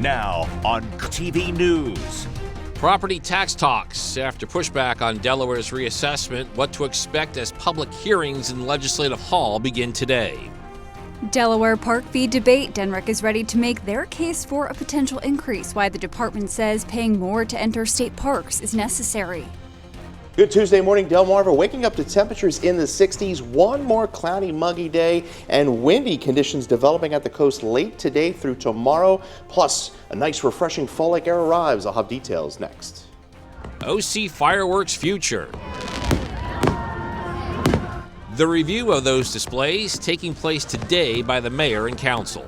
Now on TV News. Property tax talks after pushback on Delaware's reassessment. What to expect as public hearings in Legislative Hall begin today. Delaware park fee debate. Denrick is ready to make their case for a potential increase, why the department says paying more to enter state parks is necessary. Good Tuesday morning, Delmarva. Waking up to temperatures in the 60s. One more cloudy, muggy day and windy conditions developing at the coast late today through tomorrow. Plus, a nice, refreshing fall-like air arrives. I'll have details next. OC Fireworks Future. The review of those displays taking place today by the mayor and council.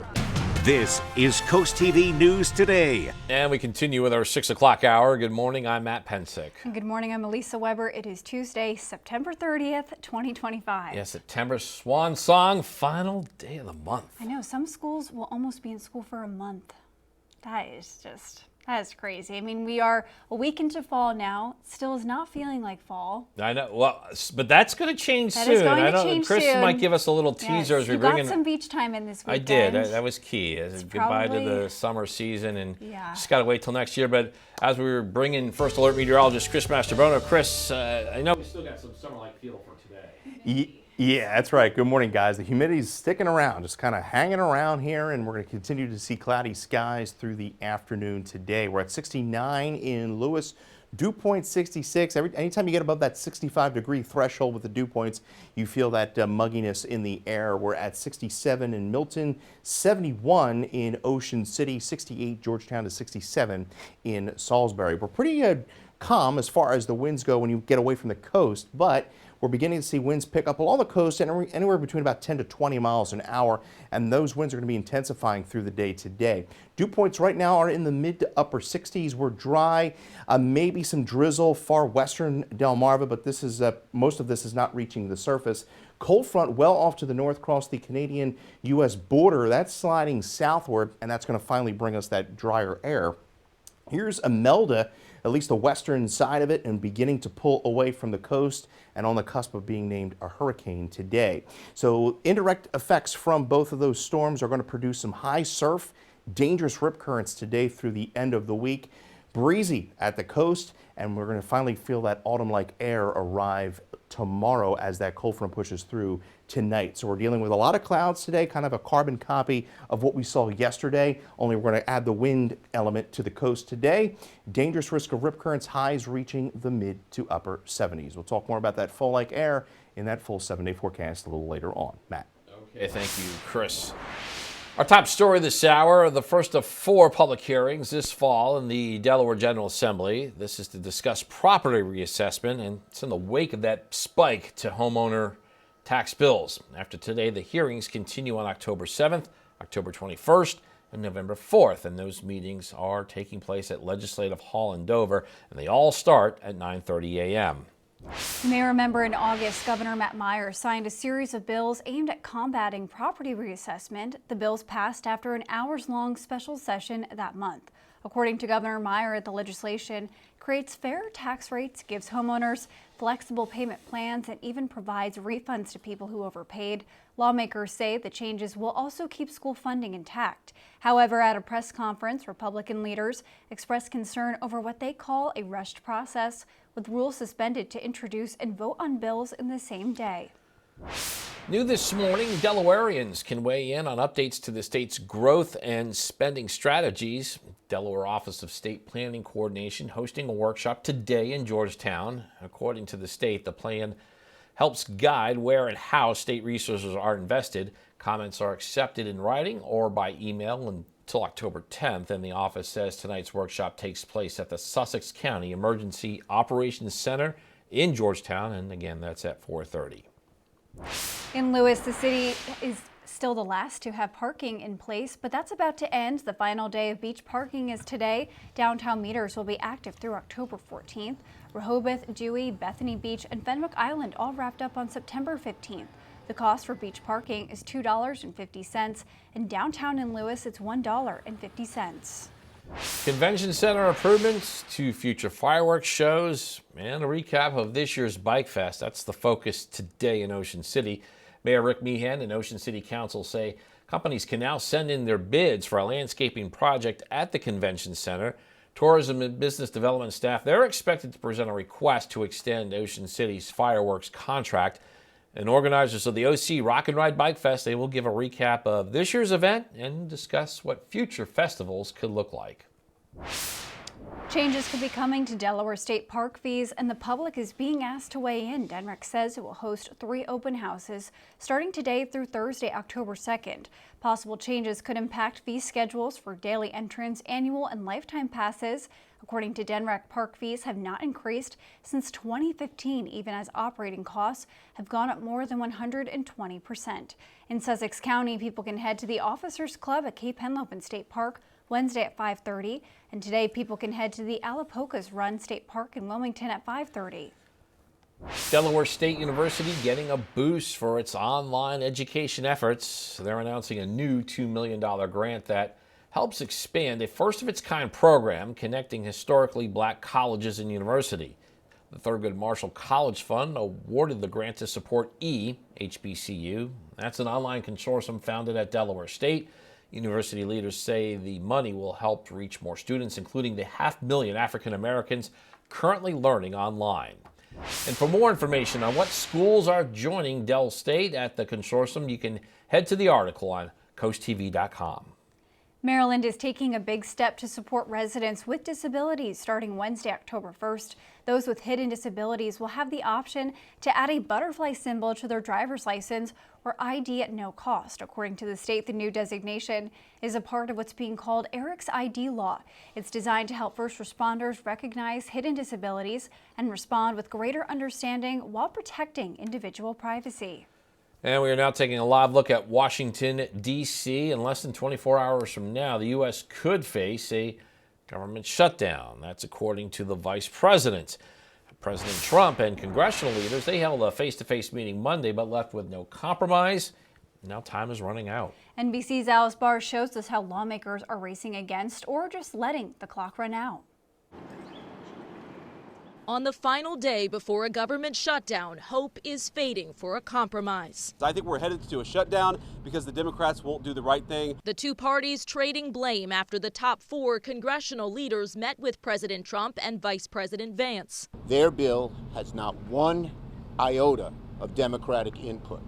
This is Coast TV News Today. And we continue with our 6 o'clock hour. Good morning, I'm Matt Pensick. And good morning, I'm Elisa Weber. It is Tuesday, September 30th, 2025. Yeah, September swan song, final day of the month. I know, some schools will almost be in school for a month. That is crazy. I mean, we are a week into fall now. Still is not feeling like fall. I know, well, but that's going to change soon. Is going to change Chris soon. might give us a little teaser as we bring in. You got some beach time in this weekend. I did. That was key. Goodbye to the summer season, and just got to wait till next year. But as we were bringing First Alert meteorologist Chris Mastrobono, Chris, I know we still got some summer-like feel for today. Yeah, that's right. Good morning, guys. The humidity's sticking around, just kind of hanging around here, and we're going to continue to see cloudy skies through the afternoon today. We're at 69 in Lewes, dew point 66. Anytime you get above that 65-degree threshold with the dew points, you feel that mugginess in the air. We're at 67 in Milton, 71 in Ocean City, 68 Georgetown to 67 in Salisbury. We're pretty calm as far as the winds go when you get away from the coast, but we're beginning to see winds pick up along the coast anywhere between about 10 to 20 miles an hour, and those winds are going to be intensifying through the day today. Dew points right now are in the mid to upper 60s. We're dry, maybe some drizzle far western Delmarva, but this is most of this is not reaching the surface. Cold front well off to the north across the Canadian-U.S. border. That's sliding southward, and that's going to finally bring us that drier air. Here's Imelda, at least the western side of it, and beginning to pull away from the coast and on the cusp of being named a hurricane today. So indirect effects from both of those storms are going to produce some high surf, dangerous rip currents today through the end of the week. Breezy at the coast, and we're going to finally feel that autumn-like air arrive tomorrow as that cold front pushes through tonight. So we're dealing with a lot of clouds today, kind of a carbon copy of what we saw yesterday, only we're going to add the wind element to the coast today. Dangerous risk of rip currents, highs reaching the mid to upper 70s. We'll talk more about that fall-like air in that full 7-day forecast a little later on. Matt. Okay, thank you, Chris. Our top story this hour, the first of 4 public hearings this fall in the Delaware General Assembly. This is to discuss property reassessment, and it's in the wake of that spike to homeowner tax bills. After today, the hearings continue on October 7th, October 21st, and November 4th, and those meetings are taking place at Legislative Hall in Dover, and they all start at 9:30 a.m. You may remember in August, Governor Matt Myers signed a series of bills aimed at combating property reassessment. The bills passed after an hours-long special session that month. According to Governor Meyer, the legislation creates fair tax rates, gives homeowners flexible payment plans, and even provides refunds to people who overpaid. Lawmakers say the changes will also keep school funding intact. However, at a press conference, Republican leaders expressed concern over what they call a rushed process, with rules suspended to introduce and vote on bills in the same day. New this morning, Delawareans can weigh in on updates to the state's growth and spending strategies. Delaware Office of State Planning Coordination hosting a workshop today in Georgetown. According to the state, the plan helps guide where and how state resources are invested. Comments are accepted in writing or by email until October 10th, and the office says tonight's workshop takes place at the Sussex County Emergency Operations Center in Georgetown, and again, that's at 4:30. In Lewes, the city is still the last to have parking in place, but that's about to end. The final day of beach parking is today. Downtown meters will be active through October 14th. Rehoboth, Dewey, Bethany Beach, and Fenwick Island all wrapped up on September 15th. The cost for beach parking is $2.50, and downtown in Lewes, it's $1.50. Convention center improvements to future fireworks shows and a recap of this year's Bike Fest. That's the focus today in Ocean City. Mayor Rick Meehan and Ocean City Council say Companies can now send in their bids for a landscaping project at the convention center. Tourism and business development staff, they're expected to present a request to extend Ocean City's fireworks contract. And organizers of the OC Rock and Ride Bike Fest, they will give a recap of this year's event and discuss what future festivals could look like. Changes could be coming to Delaware State Park fees, and the public is being asked to weigh in. DENREC says it will host 3 open houses starting today through Thursday, October 2nd. Possible changes could impact fee schedules for daily entrance, annual, and lifetime passes. According to DENREC, park fees have not increased since 2015, even as operating costs have gone up more than 120%. In Sussex County, people can head to the Officers Club at Cape Henlopen State Park Wednesday at 5:30, and today people can head to the Alapocas Run State Park in Wilmington at 5:30. Delaware State University getting a boost for its online education efforts. They're announcing a new $2 million grant that helps expand a first-of-its-kind program connecting historically black colleges and university. The Thurgood Marshall College Fund awarded the grant to support HBCU. That's an online consortium founded at Delaware State. University leaders say the money will help reach more students, including the 500,000 African Americans currently learning online. And for more information on what schools are joining Del State at the consortium, you can head to the article on CoastTV.com. Maryland is taking a big step to support residents with disabilities starting Wednesday, October 1st. Those with hidden disabilities will have the option to add a butterfly symbol to their driver's license or ID at no cost. According to the state, the new designation is a part of what's being called Eric's ID law. It's designed to help first responders recognize hidden disabilities and respond with greater understanding while protecting individual privacy. And we are now taking a live look at Washington, D.C. In less than 24 hours from now, the U.S. could face a government shutdown. That's according to the vice president. President Trump and congressional leaders, they held a face-to-face meeting Monday, but left with no compromise. Now time is running out. NBC's Alice Barr shows us how lawmakers are racing against or just letting the clock run out. On the final day before a government shutdown, hope is fading for a compromise. I think we're headed to a shutdown because the Democrats won't do the right thing. The two parties trading blame after the top 4 congressional leaders met with President Trump and Vice President Vance. Their bill has not one iota of Democratic input.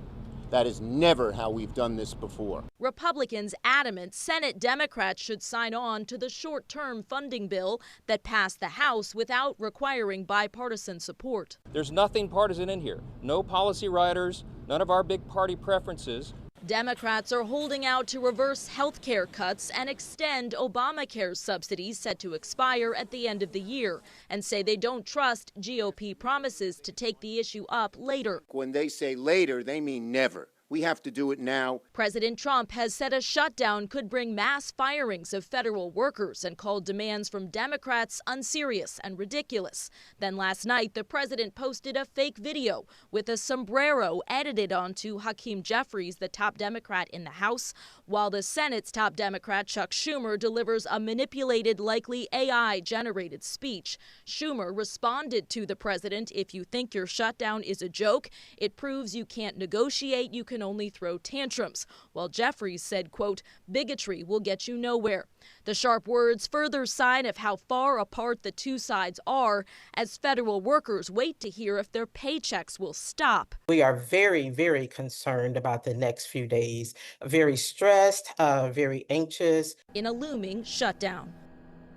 That is never how we've done this before. Republicans adamant Senate Democrats should sign on to the short-term funding bill that passed the House without requiring bipartisan support. There's nothing partisan in here. No policy riders, none of our big party preferences. Democrats are holding out to reverse health care cuts and extend Obamacare's subsidies set to expire at the end of the year, and say they don't trust GOP promises to take the issue up later. When they say later, they mean never. We have to do it now. President Trump has said a shutdown could bring mass firings of federal workers and called demands from Democrats unserious and ridiculous. Then last night, the president posted a fake video with a sombrero edited onto Hakeem Jeffries, the top Democrat in the House, while the Senate's top Democrat, Chuck Schumer, delivers a manipulated, likely AI-generated speech. Schumer responded to the president, "If you think your shutdown is a joke, it proves you can't negotiate, you can only throw tantrums," while Jeffries said, quote, "Bigotry will get you nowhere." The sharp words further sign of how far apart the two sides are as federal workers wait to hear if their paychecks will stop. We are very, very concerned about the next few days, very stressed, very anxious. In a looming shutdown.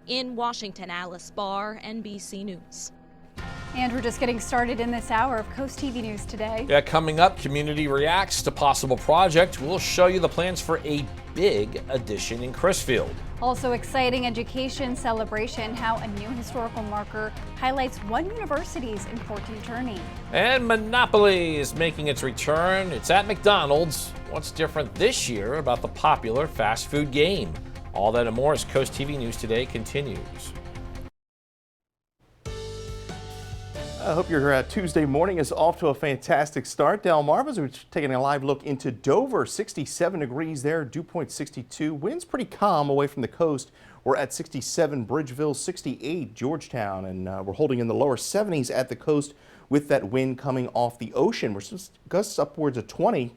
In Washington, Alice Barr, NBC News. And we're just getting started in this hour of Coast TV News Today. Yeah, coming up, community reacts to possible project. We'll show you the plans for a big addition in Crisfield. Also exciting education celebration, how a new historical marker highlights one university's important journey. And Monopoly is making its return. It's at McDonald's. What's different this year about the popular fast food game? All that and more as Coast TV News Today continues. I hope your Tuesday morning is off to a fantastic start. Delmarva's, we're taking a live look into Dover, 67 degrees there, dew point 62. Wind's pretty calm away from the coast. We're at 67, Bridgeville 68, Georgetown, and we're holding in the lower 70s at the coast with that wind coming off the ocean. We're gusts upwards of 20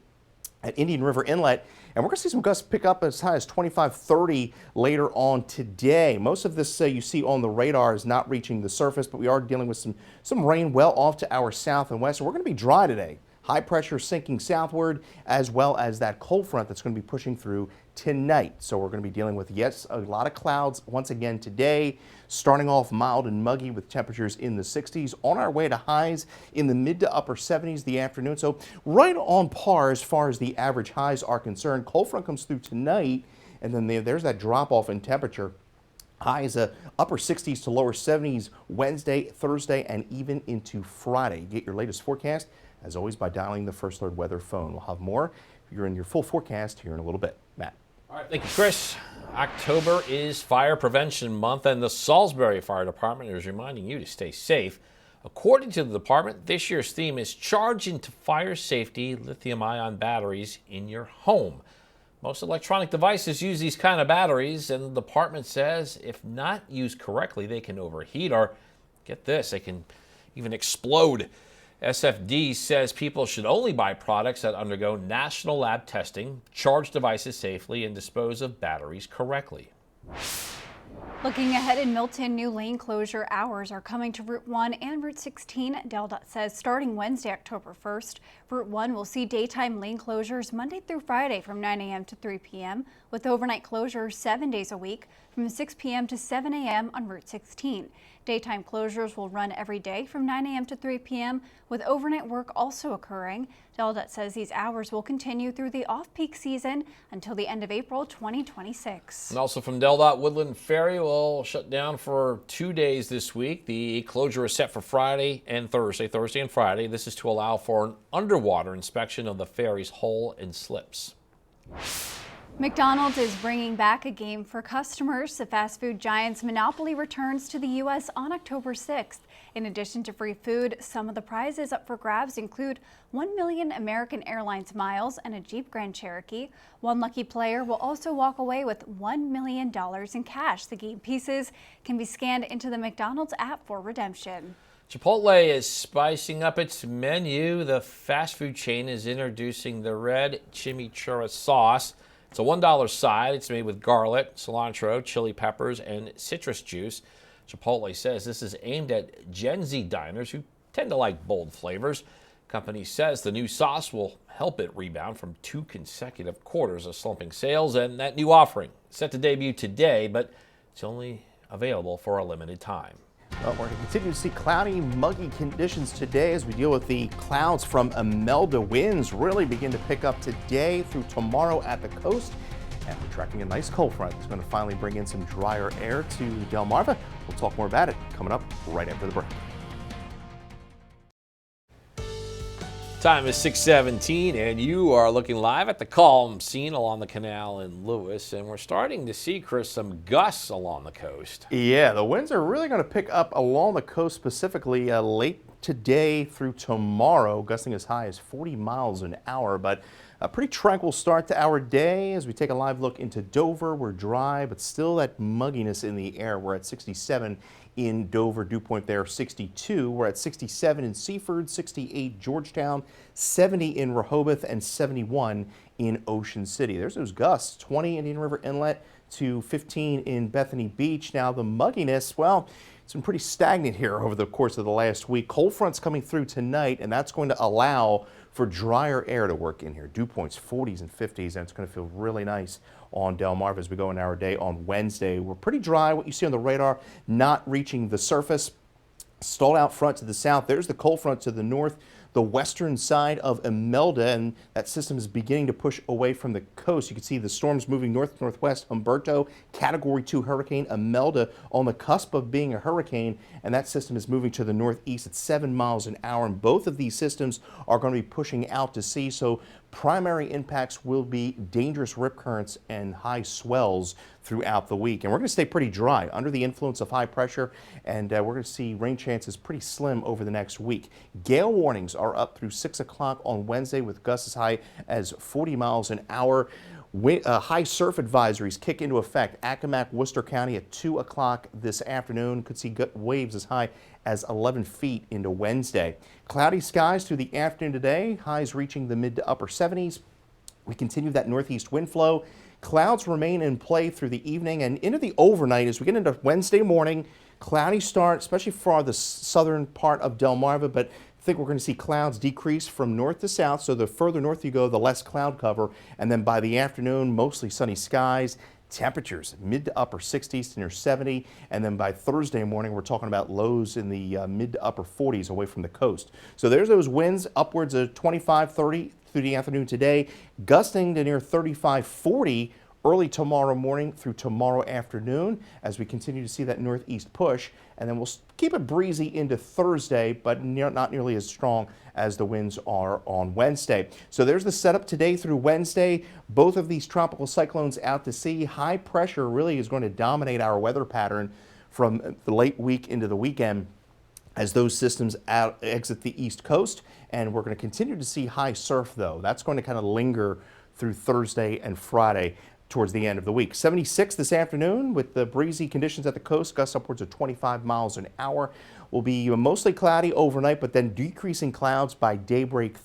at Indian River Inlet. And we're going to see some gusts pick up as high as 25-30 later on today. Most of this you see on the radar is not reaching the surface, but we are dealing with some rain well off to our south and west. So we're going to be dry today. High pressure sinking southward, as well as that cold front that's going to be pushing through tonight. So we're going to be dealing with, yes, a lot of clouds once again today, starting off mild and muggy with temperatures in the 60s, on our way to highs in the mid to upper 70s the afternoon. So right on par as far as the average highs are concerned. Cold front comes through tonight, and then there's that drop off in temperature. Highs upper 60s to lower 70s Wednesday, Thursday, and even into Friday. You get your latest forecast, as always, by dialing the First Alert Weather phone. We'll have more if you're in your full forecast here in a little bit. Matt. All right, thank you, Chris. October is Fire Prevention Month, and the Salisbury Fire Department is reminding you to stay safe. According to the department, this year's theme is Charge into Fire Safety Lithium-ion Batteries in Your Home. Most electronic devices use these kind of batteries, and the department says if not used correctly, they can overheat or, get this, they can even explode. SFD says people should only buy products that undergo national lab testing, charge devices safely, and dispose of batteries correctly. Looking ahead in Milton, new lane closure hours are coming to Route 1 and Route 16. DelDOT says starting Wednesday, October 1st, Route 1 will see daytime lane closures Monday through Friday from 9 a.m. to 3 p.m. with overnight closures 7 days a week from 6 p.m. to 7 a.m. on Route 16. Daytime closures will run every day from 9 a.m. to 3 p.m. with overnight work also occurring. DelDOT says these hours will continue through the off-peak season until the end of April 2026. And also from DelDOT, Woodland Ferry will shut down for 2 days this week. The closure is set for Friday and Thursday and Friday. This is to allow for an underwater inspection of the ferry's hull and slips. McDonald's is bringing back a game for customers. The fast food giant's Monopoly returns to the U.S. on October 6th. In addition to free food, some of the prizes up for grabs include 1 million American Airlines miles and a Jeep Grand Cherokee. One lucky player will also walk away with $1 million in cash. The game pieces can be scanned into the McDonald's app for redemption. Chipotle is spicing up its menu. The fast food chain is introducing the red chimichurri sauce. It's a $1 side. It's made with garlic, cilantro, chili peppers, and citrus juice. Chipotle says this is aimed at Gen Z diners who tend to like bold flavors. Company says the new sauce will help it rebound from 2 consecutive quarters of slumping sales, and that new offering set to debut today, but it's only available for a limited time. Well, we're going to continue to see cloudy, muggy conditions today as we deal with the clouds from Imelda. Winds really begin to pick up today through tomorrow at the coast. And we're tracking a nice cold front that's going to finally bring in some drier air to Delmarva. We'll talk more about it coming up right after the break. Time is 6:17, and you are looking live at the calm scene along the canal in Lewes, and we're starting to see, Chris, some gusts along the coast. Yeah, the winds are really going to pick up along the coast, specifically late today through tomorrow, gusting as high as 40 miles an hour, but a pretty tranquil start to our day as we take a live look into Dover. We're dry, but still that mugginess in the air. We're at 67 in Dover, dew point there 62. We're at 67 in Seaford, 68 Georgetown, 70 in Rehoboth, and 71 in Ocean City. There's those gusts, 20 Indian River Inlet to 15 in Bethany Beach. Now the mugginess, well, it's been pretty stagnant here over the course of the last week. Cold front's coming through tonight, and that's going to allow for drier air to work in here. Dew points 40s and 50s, and it's going to feel really nice on Delmarva as we go in our day on Wednesday. We're pretty dry. What you see on the radar, not reaching the surface. Stalled out front to the south. There's the cold front to the north, the western side of Imelda, and that system is beginning to push away from the coast. You can see the storms moving north-northwest. Humberto, Category 2 hurricane. Imelda on the cusp of being a hurricane, and that system is moving to the northeast at 7 miles an hour. And both of these systems are going to be pushing out to sea, so primary impacts will be dangerous rip currents and high swells throughout the week. And we're going to stay pretty dry under the influence of high pressure, and we're going to see rain chances pretty slim over the next week. Gale warnings are up through 6 o'clock on Wednesday with gusts as high as 40 miles an hour. High surf advisories kick into effect. Accomack, Worcester County at 2 o'clock this afternoon. Could see waves as high as 11 feet into Wednesday. Cloudy skies through the afternoon today. Highs reaching the mid to upper 70s. We continue that northeast wind flow. Clouds remain in play through the evening and into the overnight as we get into Wednesday morning. Cloudy start, especially for the southern part of Delmarva, but I think we're going to see clouds decrease from north to south. So the further north you go, the less cloud cover. And then by the afternoon, mostly sunny skies. Temperatures mid to upper 60s to near 70. And then by Thursday morning, we're talking about lows in the mid to upper 40s away from the coast. So there's those winds upwards of 25, 30 through the afternoon today, gusting to near 35, 40 early tomorrow morning through tomorrow afternoon as we continue to see that northeast push. And then we'll keep it breezy into Thursday, but not nearly as strong as the winds are on Wednesday. So there's the setup today through Wednesday. Both of these tropical cyclones out to sea. High pressure really is going to dominate our weather pattern from the late week into the weekend as those systems exit the east coast. And we're going to continue to see high surf, though. That's going to kind of linger through Thursday and Friday towards the end of the week. 76 this afternoon with the breezy conditions at the coast, gusts upwards of 25 miles an hour. Will be mostly cloudy overnight, but then decreasing clouds by daybreak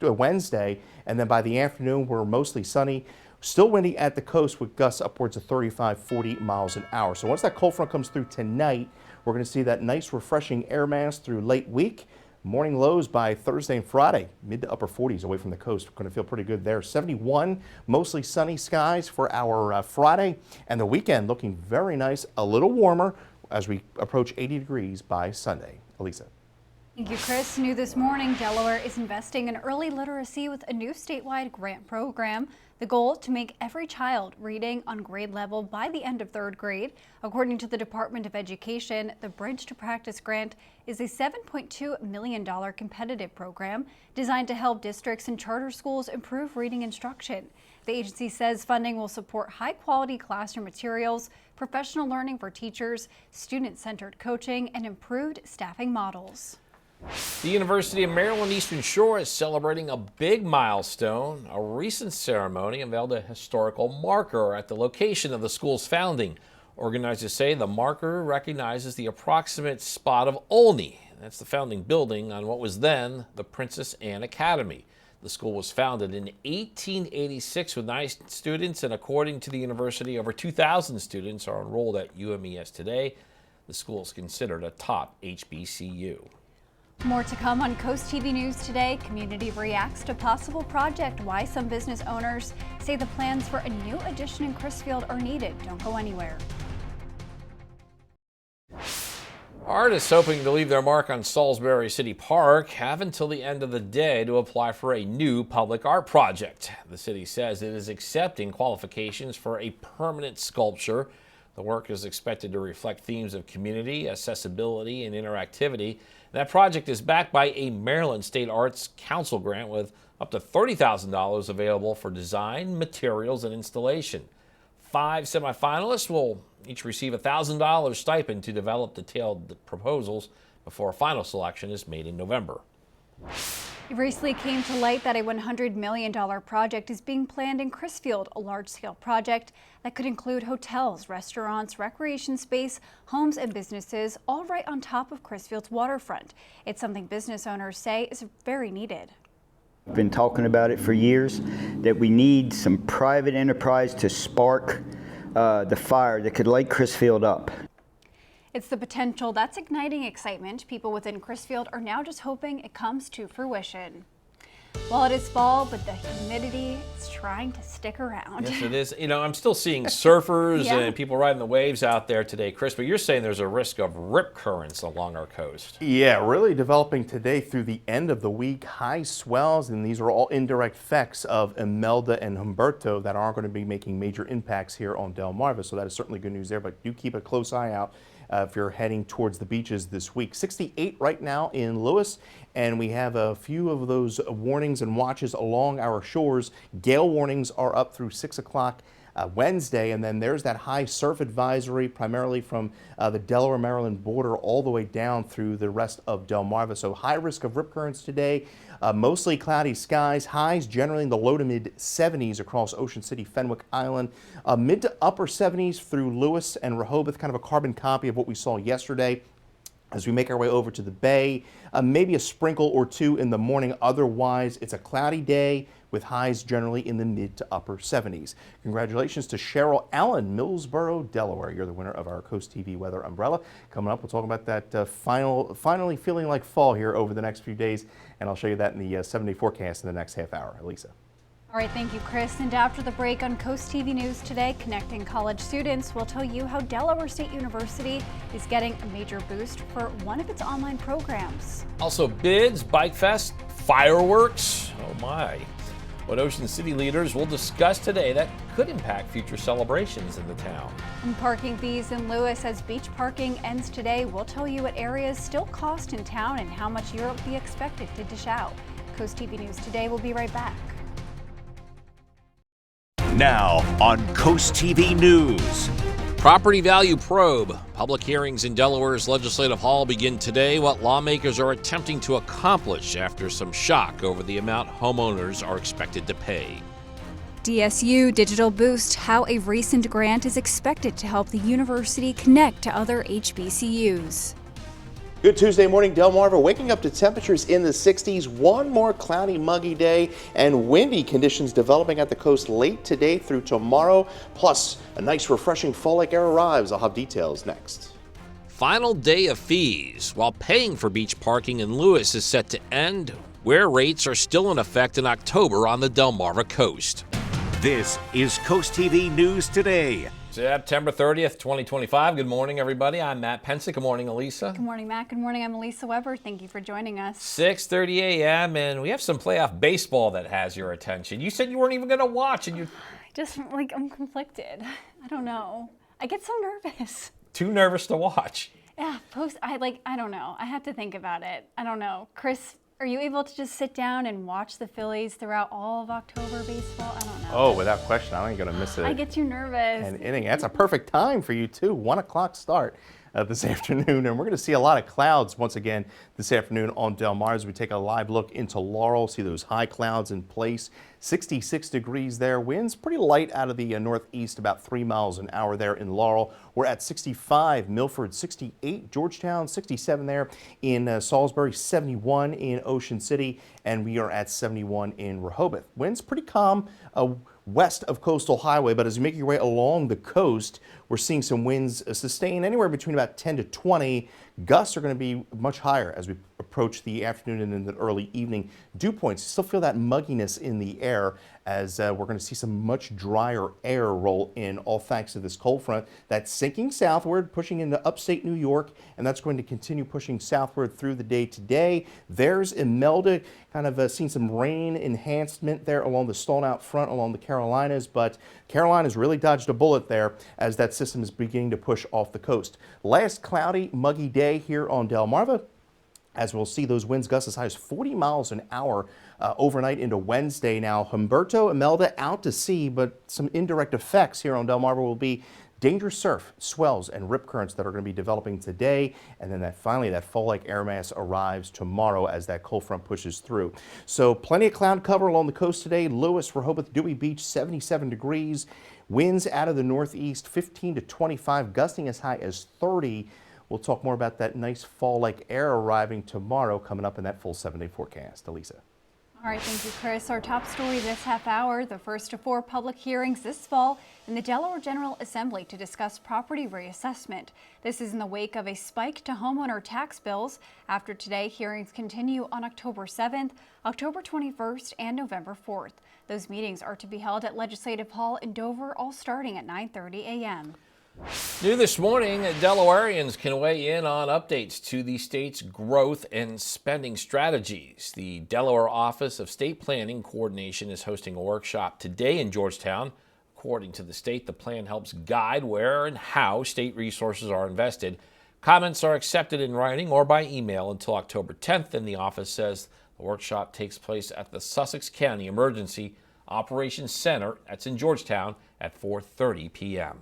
Wednesday. And then by the afternoon, we're mostly sunny. Still windy at the coast with gusts upwards of 35, 40 miles an hour. So once that cold front comes through tonight, we're going to see that nice refreshing air mass through late week. Morning lows by Thursday and Friday, mid to upper 40s away from the coast. We're going to feel pretty good there. 71, mostly sunny skies for our Friday, and the weekend looking very nice, a little warmer as we approach 80 degrees by Sunday. Elisa. Thank you, Chris. New this morning, Delaware is investing in early literacy with a new statewide grant program. The goal to make every child reading on grade level by the end of 3rd grade. According to the Department of Education, the Bridge to Practice grant is a $7.2 million competitive program designed to help districts and charter schools improve reading instruction. The agency says funding will support high-quality classroom materials, professional learning for teachers, student-centered coaching, and improved staffing models. The University of Maryland Eastern Shore is celebrating a big milestone. A recent ceremony unveiled a historical marker at the location of the school's founding. Organizers say the marker recognizes the approximate spot of Olney. That's the founding building on what was then the Princess Anne Academy. The school was founded in 1886 with 9 students, and according to the university, over 2,000 students are enrolled at UMES today. The school is considered a top HBCU. More to come on Coast TV News today. Community reacts to possible project. Why some business owners say the plans for a new addition in Crisfield are needed. Don't go anywhere. Artists hoping to leave their mark on Salisbury City Park have until the end of the day to apply for a new public art project. The city says it is accepting qualifications for a permanent sculpture. The work is expected to reflect themes of community, accessibility, and interactivity. That project is backed by a Maryland State Arts Council grant with up to $30,000 available for design, materials, and installation. 5 semifinalists will each receive a $1,000 stipend to develop detailed proposals before a final selection is made in November. It recently came to light that a $100 million project is being planned in Crisfield, a large-scale project that could include hotels, restaurants, recreation space, homes, and businesses, all right on top of Crisfield's waterfront. It's something business owners say is very needed. We've been talking about it for years, that we need some private enterprise to spark the fire that could light Crisfield up. It's the potential that's igniting excitement. People within Crisfield are now just hoping it comes to fruition. Well, it is fall, but the humidity is trying to stick around. Yes, it is. You know, I'm still seeing surfers and people riding the waves out there today. Chris, but you're saying there's a risk of rip currents along our coast. Yeah, really developing today through the end of the week. High swells, and these are all indirect effects of Imelda and Humberto that aren't going to be making major impacts here on Delmarva. So that is certainly good news there, but do keep a close eye out if you're heading towards the beaches this week. 68 right now in Lewes, and we have a few of those warnings and watches along our shores. Gale warnings are up through 6 o'clock Wednesday, and then there's that high surf advisory primarily from the Delaware-Maryland border all the way down through the rest of Delmarva. So high risk of rip currents today. Mostly cloudy skies, highs generally in the low to mid 70s across Ocean City, Fenwick Island, mid to upper 70s through Lewes and Rehoboth, kind of a carbon copy of what we saw yesterday. As we make our way over to the bay, maybe a sprinkle or two in the morning. Otherwise, it's a cloudy day with highs generally in the mid to upper 70s. Congratulations to Cheryl Allen, Millsboro, Delaware. You're the winner of our Coast TV weather umbrella. Coming up, we'll talk about that finally feeling like fall here over the next few days, and I'll show you that in the 7-day forecast in the next half hour. Elisa. All right, thank you, Chris. And after the break on Coast TV News today, connecting college students, we'll tell you how Delaware State University is getting a major boost for one of its online programs. Also bids, bike fest, fireworks. Oh my. What Ocean City leaders will discuss today that could impact future celebrations in the town. And parking fees in Lewes as beach parking ends today. We'll tell you what areas still cost in town and how much you'll be expected to dish out. Coast TV News today will be right back. Now on Coast TV News. Property value probe. Public hearings in Delaware's Legislative Hall begin today. What lawmakers are attempting to accomplish after some shock over the amount homeowners are expected to pay. DSU Digital Boost, how a recent grant is expected to help the university connect to other HBCUs. Good Tuesday morning, Delmarva. Waking up to temperatures in the 60s. One more cloudy, muggy day and windy conditions developing at the coast late today through tomorrow. Plus, a nice, refreshing fall-like air arrives. I'll have details next. Final day of fees. While paying for beach parking in Lewes is set to end, where rates are still in effect in October on the Delmarva coast. This is Coast TV News Today. September 30th, 2025. Good morning, everybody. I'm Matt Pensick. Good morning, Elisa. Good morning, Matt. Good morning. I'm Elisa Weber. Thank you for joining us. 6:30 a.m. and we have some playoff baseball that has your attention. You said you weren't even going to watch, and you Just like I'm conflicted. I don't know. I get so nervous. Too nervous to watch. Yeah, I don't know. I have to think about it. I don't know. Chris, are you able to just sit down and watch the Phillies throughout all of October baseball? I don't know. Oh, without question. I ain't going to miss it. I get too nervous. An inning. That's a perfect time for you, too. 1 o'clock start this afternoon. And we're going to see a lot of clouds once again this afternoon on Del Mar as we take a live look into Laurel. See those high clouds in place. 66 degrees there. Winds pretty light out of the northeast, about 3 miles an hour there in Laurel. We're at 65, Milford 68, Georgetown 67 there in Salisbury, 71 in Ocean City, and we are at 71 in Rehoboth. Winds pretty calm west of Coastal Highway, but as you make your way along the coast, we're seeing some winds sustain anywhere between about 10 to 20. Gusts are going to be much higher as we approach the afternoon and in the early evening dew points. You still feel that mugginess in the air as we're going to see some much drier air roll in, all thanks to this cold front that's sinking southward, pushing into upstate New York, and that's going to continue pushing southward through the day today. There's Imelda, kind of seen some rain enhancement there along the stalled out front along the Carolinas, but Carolinas really dodged a bullet there as that system is beginning to push off the coast. Last cloudy, muggy day here on Delmarva, as we'll see those winds gust as high as 40 miles an hour overnight into Wednesday. Now, Humberto, Imelda out to sea, but some indirect effects here on Delmarva will be dangerous surf, swells, and rip currents that are going to be developing today. And then finally that fall-like air mass arrives tomorrow as that cold front pushes through. So plenty of cloud cover along the coast today. Lewes, Rehoboth, Dewey Beach, 77 degrees. Winds out of the northeast, 15 to 25, gusting as high as 30. We'll talk more about that nice fall-like air arriving tomorrow coming up in that full 7-day forecast. Elisa. All right, thank you, Chris. Our top story this half hour, the first of 4 public hearings this fall in the Delaware General Assembly to discuss property reassessment. This is in the wake of a spike to homeowner tax bills. After today, hearings continue on October 7th, October 21st, and November 4th. Those meetings are to be held at Legislative Hall in Dover, all starting at 9:30 a.m. New this morning, Delawareans can weigh in on updates to the state's growth and spending strategies. The Delaware Office of State Planning Coordination is hosting a workshop today in Georgetown. According to the state, the plan helps guide where and how state resources are invested. Comments are accepted in writing or by email until October 10th, and the office says the workshop takes place at the Sussex County Emergency Operations Center, that's in Georgetown, at 4:30 p.m.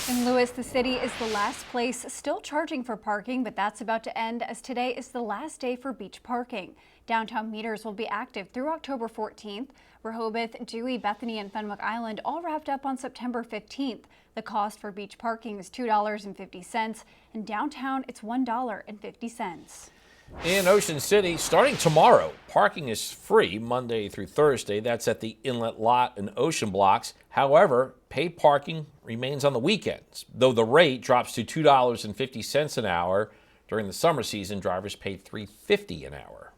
In Lewes, the city is the last place still charging for parking, but that's about to end as today is the last day for beach parking. Downtown meters will be active through October 14th. Rehoboth, Dewey, Bethany, and Fenwick Island all wrapped up on September 15th. The cost for beach parking is $2.50, and downtown it's $1.50. In Ocean City, starting tomorrow, parking is free Monday through Thursday. That's at the inlet lot and ocean blocks. However, paid parking remains on the weekends, though the rate drops to $2.50 an hour. During the summer season, drivers pay $3.50 an hour.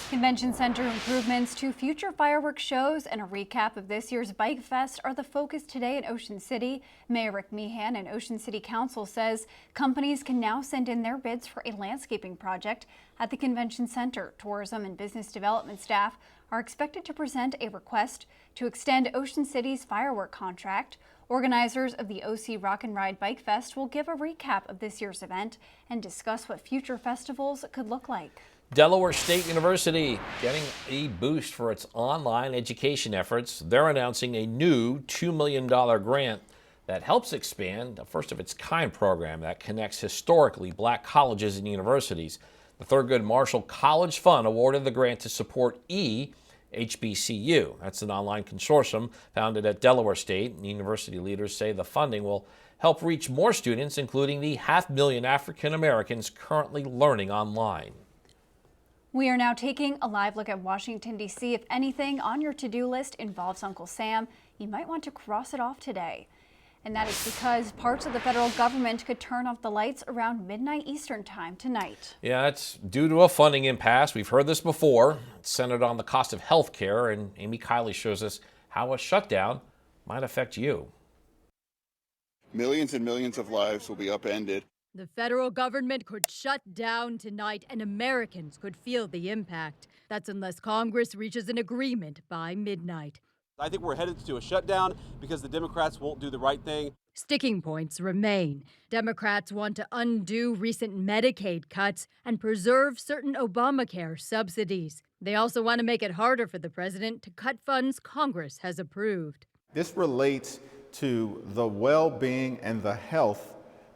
Convention Center improvements to future fireworks shows and a recap of this year's Bike Fest are the focus today in Ocean City. Mayor Rick Meehan and Ocean City Council says companies can now send in their bids for a landscaping project at the Convention Center. Tourism and business development staff are expected to present a request to extend Ocean City's firework contract. Organizers of the OC Rock and Ride Bike Fest will give a recap of this year's event and discuss what future festivals could look like. Delaware State University getting a boost for its online education efforts. They're announcing a new $2 million grant that helps expand a first-of-its-kind program that connects historically black colleges and universities. The Thurgood Marshall College Fund awarded the grant to support HBCU. That's an online consortium founded at Delaware State. University leaders say the funding will help reach more students, including the 500,000 African Americans currently learning online. We are now taking a live look at Washington, D.C. If anything on your to-do list involves Uncle Sam, you might want to cross it off today. And that is because parts of the federal government could turn off the lights around midnight Eastern time tonight. Yeah, it's due to a funding impasse. We've heard this before. It's centered on the cost of health care, and Amy Kiley shows us how a shutdown might affect you. Millions and millions of lives will be upended. The federal government could shut down tonight, and Americans could feel the impact. That's unless Congress reaches an agreement by midnight. I think we're headed to a shutdown because the Democrats won't do the right thing. Sticking points remain. Democrats want to undo recent Medicaid cuts and preserve certain Obamacare subsidies. They also want to make it harder for the president to cut funds Congress has approved. This relates to the well-being and the health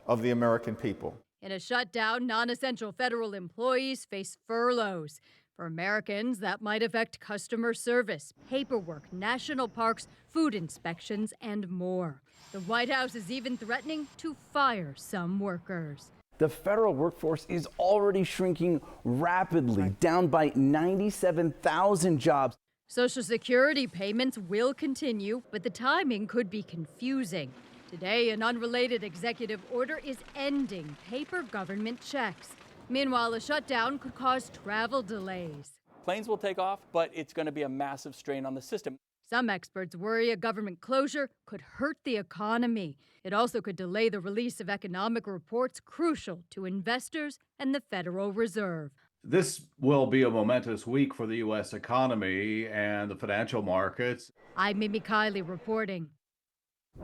of the American people. In a shutdown, non-essential federal employees face furloughs. For Americans, that might affect customer service, paperwork, national parks, food inspections, and more. The White House is even threatening to fire some workers. The federal workforce is already shrinking rapidly, down by 97,000 jobs. Social Security payments will continue, but the timing could be confusing. Today, an unrelated executive order is ending paper government checks. Meanwhile, a shutdown could cause travel delays. Planes will take off, but it's going to be a massive strain on the system. Some experts worry a government closure could hurt the economy. It also could delay the release of economic reports crucial to investors and the Federal Reserve. This will be a momentous week for the U.S. economy and the financial markets. I'm Amy Kiley reporting.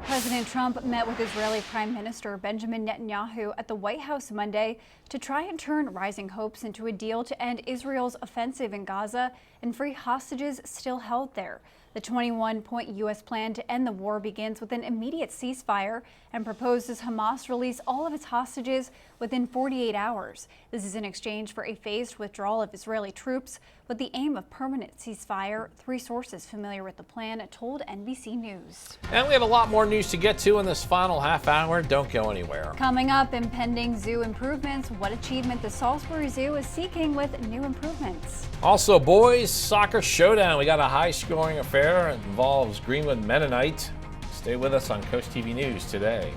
President Trump met with Israeli Prime Minister Benjamin Netanyahu at the White House Monday to try and turn rising hopes into a deal to end Israel's offensive in Gaza and free hostages still held there. The 21-point U.S. plan to end the war begins with an immediate ceasefire and proposes Hamas release all of its hostages within 48 hours. This is in exchange for a phased withdrawal of Israeli troops with the aim of permanent ceasefire. Three sources familiar with the plan told NBC News. And we have a lot more news to get to in this final half hour. Don't go anywhere. Coming up, impending zoo improvements, what achievement the Salisbury Zoo is seeking with new improvements. Also, boys soccer showdown. We got a high-scoring affair. It involves Greenwood Mennonite. Stay with us on CoastTV News today.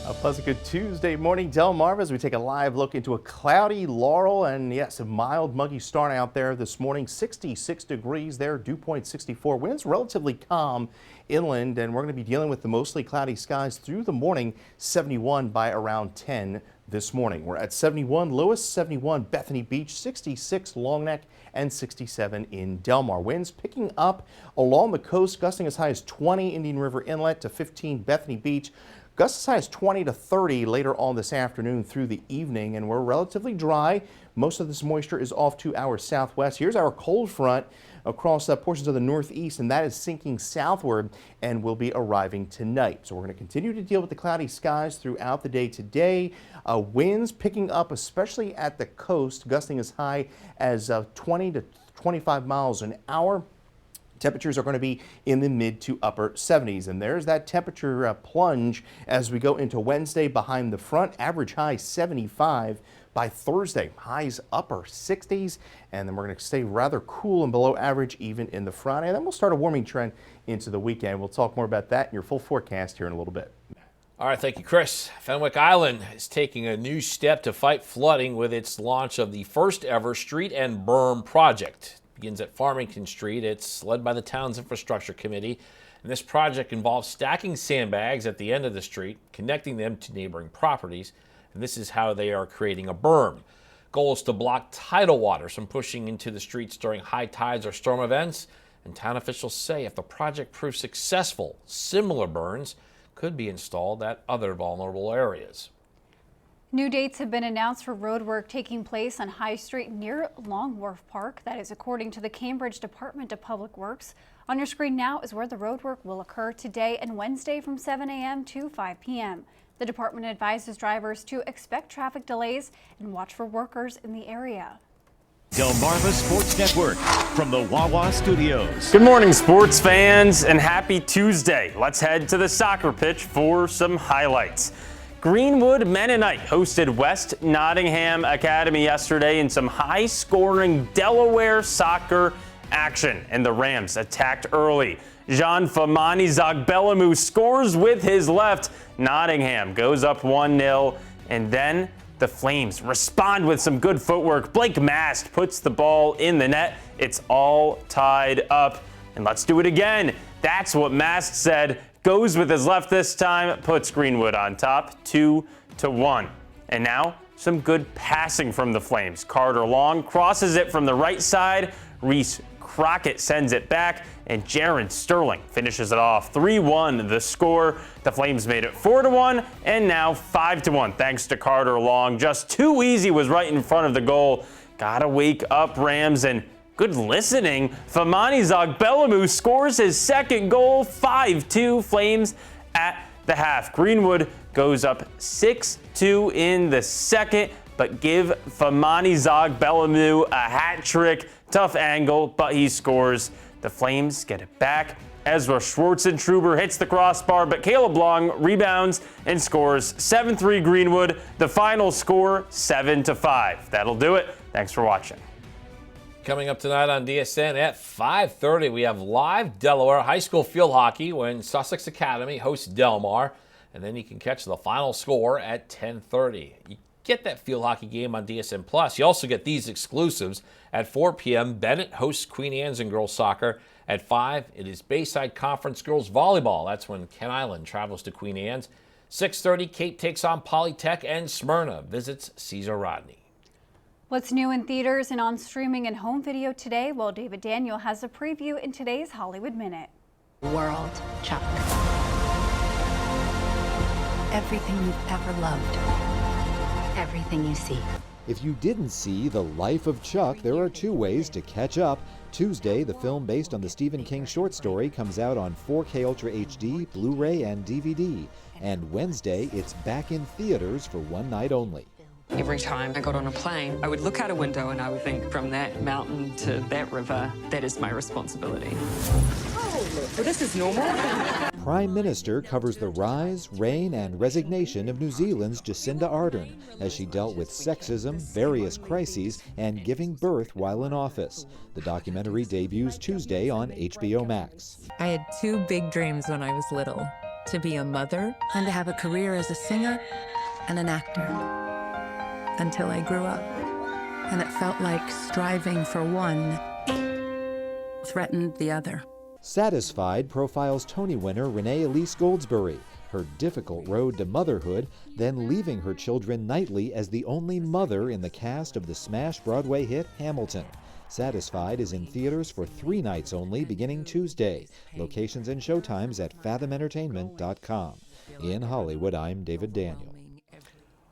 A pleasant good Tuesday morning, Delmarva, as we take a live look into a cloudy Laurel and yes, a mild muggy start out there this morning. 66 degrees there, dew point 64. Winds relatively calm inland, and we're going to be dealing with the mostly cloudy skies through the morning. 71 by around 10 this morning. We're at 71 Lewes, 71 Bethany Beach, 66 Longneck, and 67 in Delmar. Winds picking up along the coast, gusting as high as 20 Indian River Inlet to 15 Bethany Beach. Gusts as high as 20 to 30 later on this afternoon through the evening, and we're relatively dry. Most of this moisture is off to our southwest. Here's our cold front across portions of the northeast, and that is sinking southward and will be arriving tonight. So we're going to continue to deal with the cloudy skies throughout the day today. Winds picking up, especially at the coast, gusting as high as 20 to 25 miles an hour. Temperatures are going to be in the mid to upper 70s, and there's that temperature plunge as we go into Wednesday behind the front. Average high 75 by Thursday, highs upper 60s, and then we're going to stay rather cool and below average even in the Friday. And then we'll start a warming trend into the weekend. We'll talk more about that in your full forecast here in a little bit. All right, thank you, Chris. Fenwick Island is taking a new step to fight flooding with its launch of the first ever street and berm project. It begins at Farmington Street. It's led by the town's infrastructure committee. And this project involves stacking sandbags at the end of the street, connecting them to neighboring properties. And this is how they are creating a berm. Goal is to block tidal waters from pushing into the streets during high tides or storm events. And town officials say if the project proves successful, similar berms could be installed at other vulnerable areas. New dates have been announced for road work taking place on High Street near Long Wharf Park. That is according to the Cambridge Department of Public Works. On your screen now is where the road work will occur today and Wednesday from 7 a.m. to 5 p.m. The department advises drivers to expect traffic delays and watch for workers in the area. Delmarva Sports Network from the Wawa Studios. Good morning, sports fans, and happy Tuesday. Let's head to the soccer pitch for some highlights. Greenwood Mennonite hosted West Nottingham Academy yesterday in some high-scoring Delaware soccer action, and the Rams attacked early. Jean Famani Zagbelamou scores with his left. Nottingham goes up 1-0, and then the Flames respond with some good footwork. Blake Mast puts the ball in the net. It's all tied up. And let's do it again. That's what Mast said. Goes with his left this time, puts Greenwood on top, 2-1. And now some good passing from the Flames. Carter Long crosses it from the right side. Reese Crockett sends it back, and Jaron Sterling finishes it off. 3-1 the score. The Flames made it 4-1 and now 5-1 thanks to Carter Long. Just too easy was right in front of the goal. Gotta wake up, Rams, and good listening. Famani Zagbelamou scores his second goal, 5-2 Flames at the half. Greenwood goes up 6-2 in the second, but give Famani Zagbelamou a hat trick. Tough angle, but he scores. The Flames get it back. Ezra Schwartzentruber hits the crossbar, but Caleb Long rebounds and scores. 7-3 Greenwood. The final score, 7-5. That'll do it. Thanks for watching. Coming up tonight on DSN at 5:30, we have live Delaware high school field hockey when Sussex Academy hosts Delmar, and then you can catch the final score at 10:30. You get that field hockey game on DSN Plus. You also get these exclusives at 4 p.m. Bennett hosts Queen Anne's in girls soccer. At 5, it is Bayside Conference girls volleyball. That's when Ken Island travels to Queen Anne's. 6:30, Cape takes on Polytech, and Smyrna visits Cesar Rodney. What's new in theaters and on streaming and home video today? Well, David Daniel has a preview in today's Hollywood Minute. World, Chuck. Everything you've ever loved. Everything you see. If you didn't see The Life of Chuck, there are two ways to catch up. Tuesday, the film based on the Stephen King short story comes out on 4K Ultra HD, Blu-ray, and DVD. And Wednesday, it's back in theaters for one night only. Every time I got on a plane, I would look out a window and I would think, from that mountain to that river, that is my responsibility. Oh, well, this is normal. Prime Minister covers the rise, reign, and resignation of New Zealand's Jacinda Ardern as she dealt with sexism, various crises, and giving birth while in office. The documentary debuts Tuesday on HBO Max. I had two big dreams when I was little: to be a mother and to have a career as a singer and an actor. Until I grew up, and it felt like striving for one threatened the other. Satisfied profiles Tony winner Renee Elise Goldsberry, her difficult road to motherhood, then leaving her children nightly as the only mother in the cast of the smash Broadway hit Hamilton. Satisfied is in theaters for 3 nights only beginning Tuesday. Locations and showtimes at fathomentertainment.com. In Hollywood, I'm David Daniel.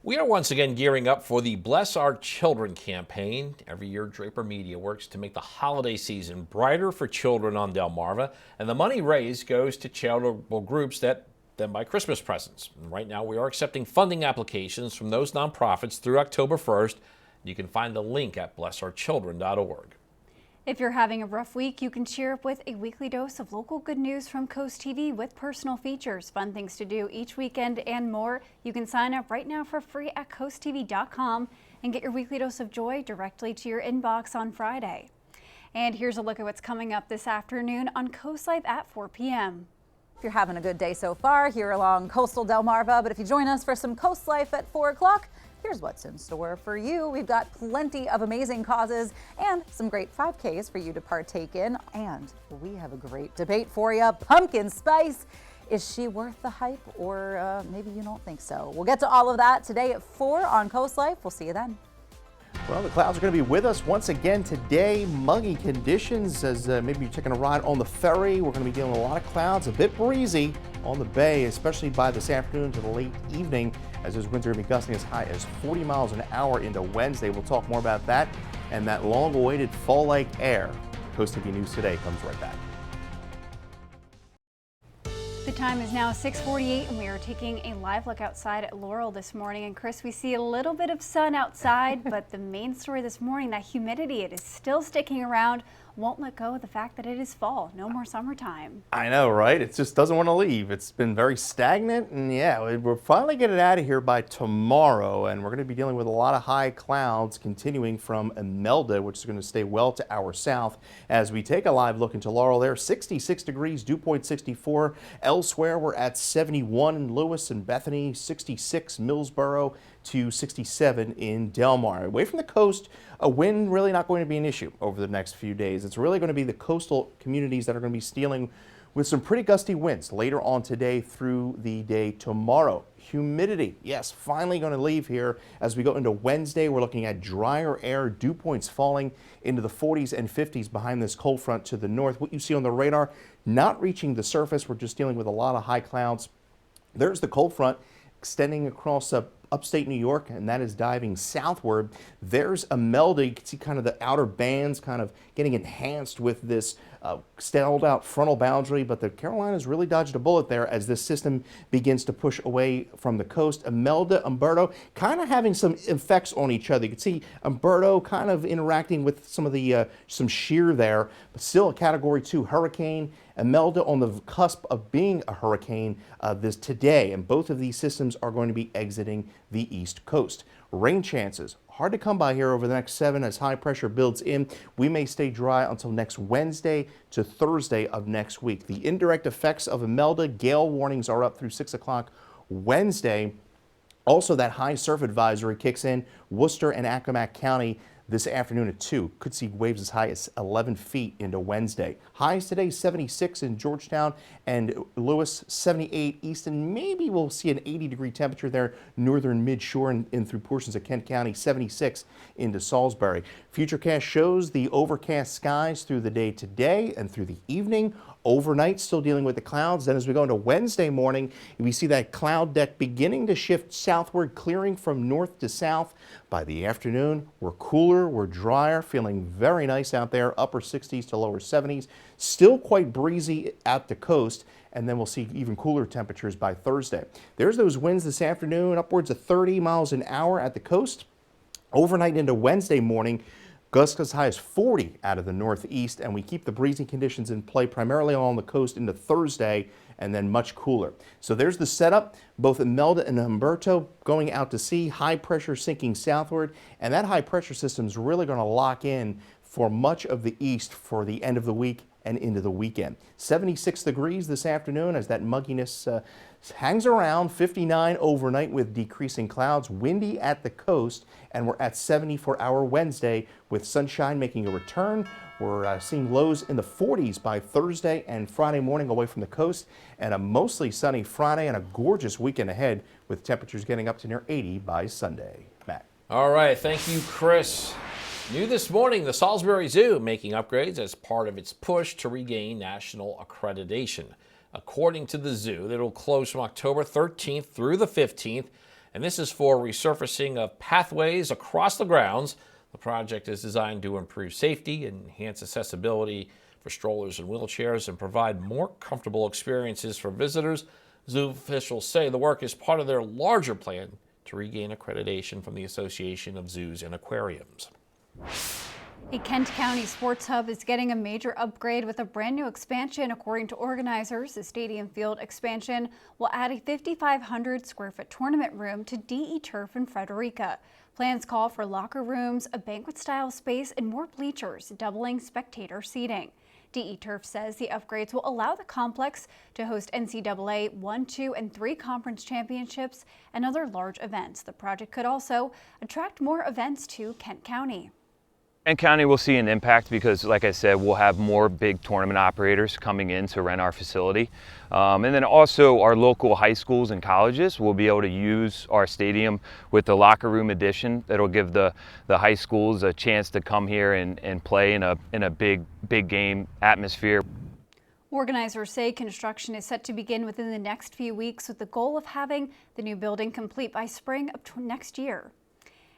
We are once again gearing up for the Bless Our Children campaign. Every year, Draper Media works to make the holiday season brighter for children on Delmarva, and the money raised goes to charitable groups that then buy Christmas presents. And right now, we are accepting funding applications from those nonprofits through October 1st. You can find the link at blessourchildren.org. If you're having a rough week, you can cheer up with a weekly dose of local good news from CoastTV with personal features, fun things to do each weekend, and more. You can sign up right now for free at coasttv.com and get your weekly dose of joy directly to your inbox on Friday. And here's a look at what's coming up this afternoon on Coast Live at 4 p.m. If you're having a good day so far here along coastal Delmarva, but if you join us for some Coast Life at 4 o'clock, here's what's in store for you. We've got plenty of amazing causes and some great 5Ks for you to partake in. And we have a great debate for you. Pumpkin spice. Is she worth the hype, or maybe you don't think so? We'll get to all of that today at 4 on Coast Life. We'll see you then. Well, the clouds are going to be with us once again today. Muggy conditions as maybe you're taking a ride on the ferry. We're going to be dealing with a lot of clouds, a bit breezy on the bay, especially by this afternoon to the late evening, as those winds are going to be gusting as high as 40 miles an hour into Wednesday. We'll talk more about that and that long-awaited fall-like air. Coast TV News Today comes right back. The time is now 6:48 and we are taking a live look outside at Laurel this morning. And Chris, we see a little bit of sun outside, but the main story this morning, that humidity, it is still sticking around. Won't let go of the fact that it is fall. No more summertime. I know, right? It just doesn't want to leave. It's been very stagnant, and yeah, we're finally getting out of here by tomorrow, and we're going to be dealing with a lot of high clouds continuing from Imelda, which is going to stay well to our south. As we take a live look into Laurel there, 66 degrees, dew point 64. Elsewhere, we're at 71 in Lewes and Bethany, 66 Millsboro to 67 in Delmar. Away from the coast, a wind really not going to be an issue over the next few days. It's really going to be the coastal communities that are going to be dealing with some pretty gusty winds later on today through the day tomorrow. Humidity, yes, finally going to leave here as we go into Wednesday. We're looking at drier air, dew points falling into the 40s and 50s behind this cold front to the north. What you see on the radar, not reaching the surface. We're just dealing with a lot of high clouds. There's the cold front extending across upstate New York, and that is diving southward. There's Imelda. You can see kind of the outer bands kind of getting enhanced with this stalled out frontal boundary, but the Carolinas really dodged a bullet there as this system begins to push away from the coast. Imelda, Umberto kind of having some effects on each other. You can see Umberto kind of interacting with some of the some shear there, but still a Category 2 hurricane. Imelda on the cusp of being a hurricane this today, and both of these systems are going to be exiting the east coast. Rain chances hard to come by here over the next 7 as high pressure builds in. We may stay dry until next Wednesday to Thursday of next week. The indirect effects of Imelda, gale warnings are up through 6 o'clock Wednesday. Also, that high surf advisory kicks in Worcester and Accomack County this afternoon at 2. Could see waves as high as 11 feet into Wednesday. Highs today 76 in Georgetown and Lewes, 78 Easton. Maybe we'll see an 80-degree temperature there northern mid-shore and through portions of Kent County, 76 into Salisbury. Futurecast shows the overcast skies through the day today and through the evening. Overnight, still dealing with the clouds. Then as we go into Wednesday morning, we see that cloud deck beginning to shift southward, clearing from north to south. By the afternoon, we're cooler, we're drier, feeling very nice out there, upper 60s to lower 70s. Still quite breezy at the coast, and then we'll see even cooler temperatures by Thursday. There's those winds this afternoon, upwards of 30 miles an hour at the coast. Overnight into Wednesday morning, gusts as high as 40 out of the northeast, and we keep the breezy conditions in play primarily along the coast into Thursday, and then much cooler. So there's the setup, both Imelda and Umberto going out to sea, high pressure sinking southward, and that high pressure system is really going to lock in for much of the east for the end of the week and into the weekend. 76 degrees this afternoon as that mugginess hangs around, 59 overnight with decreasing clouds, windy at the coast, and we're at 70 for our Wednesday with sunshine making a return. We're seeing lows in the 40s by Thursday and Friday morning away from the coast, and a mostly sunny Friday and a gorgeous weekend ahead with temperatures getting up to near 80 by Sunday. Matt. All right, thank you, Chris. New this morning, the Salisbury Zoo making upgrades as part of its push to regain national accreditation. According to the zoo, it'll close from October 13th through the 15th. And this is for resurfacing of pathways across the grounds. The project is designed to improve safety, enhance accessibility for strollers and wheelchairs, and provide more comfortable experiences for visitors. Zoo officials say the work is part of their larger plan to regain accreditation from the Association of Zoos and Aquariums. A Kent County sports hub is getting a major upgrade with a brand new expansion. According to organizers, the stadium field expansion will add a 5,500 square foot tournament room to DE Turf in Frederica. Plans call for locker rooms, a banquet style space, and more bleachers, doubling spectator seating. DE Turf says the upgrades will allow the complex to host NCAA 1, 2, and 3 conference championships and other large events. The project could also attract more events to Kent County. Kent County will see an impact because, like I said, we'll have more big tournament operators coming in to rent our facility. And then also our local high schools and colleges will be able to use our stadium with the locker room addition. That'll give the high schools a chance to come here and play in a big game atmosphere. Organizers say construction is set to begin within the next few weeks with the goal of having the new building complete by spring of next year.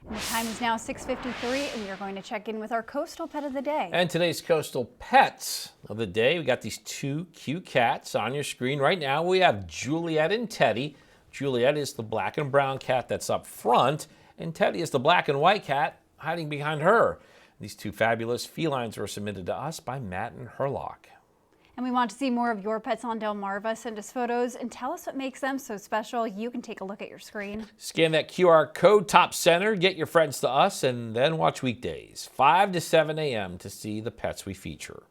And the time is now 6:53, and we are going to check in with our coastal pet of the day. And today's coastal pets of the day, we got these 2 cute cats on your screen right now. We have Juliet and Teddy. Juliet is the black and brown cat that's up front, and Teddy is the black and white cat hiding behind her. These 2 fabulous felines were submitted to us by Matt and Herlock. And we want to see more of your pets on Delmarva. Send us photos and tell us what makes them so special. You can take a look at your screen. Scan that QR code top center, get your friends to us, and then watch weekdays 5 to 7 a.m. to see the pets we feature.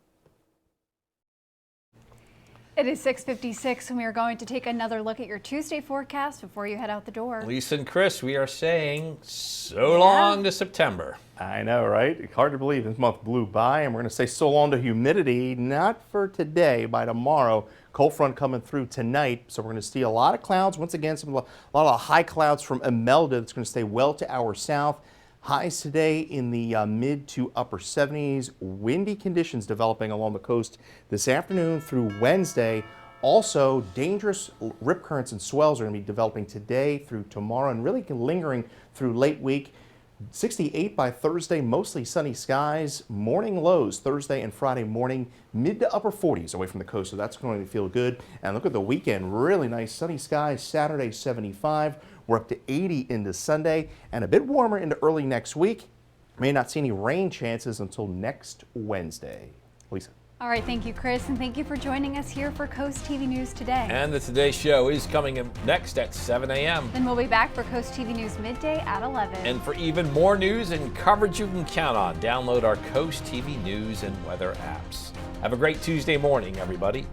It is 6:56, and we are going to take another look at your Tuesday forecast before you head out the door. Lisa and Chris, we are saying so long to September. I know, right? Hard to believe this month blew by, and we're going to say so long to humidity, not for today, by tomorrow. Cold front coming through tonight, so we're going to see a lot of clouds. Once again, a lot of high clouds from Imelda that's going to stay well to our south. Highs today in the mid to upper 70s. Windy conditions developing along the coast this afternoon through Wednesday. Also, dangerous rip currents and swells are going to be developing today through tomorrow and really lingering through late week. 68 by Thursday, mostly sunny skies. Morning lows Thursday and Friday morning, mid to upper 40s away from the coast, so that's going to feel good. And look at the weekend, really nice sunny skies. Saturday 75. We're up to 80 into Sunday and a bit warmer into early next week. May not see any rain chances until next Wednesday. Lisa. All right, thank you, Chris, and thank you for joining us here for Coast TV News Today. And the Today Show is coming in next at 7 a.m. Then we'll be back for Coast TV News midday at 11. And for even more news and coverage you can count on, download our Coast TV News and weather apps. Have a great Tuesday morning, everybody.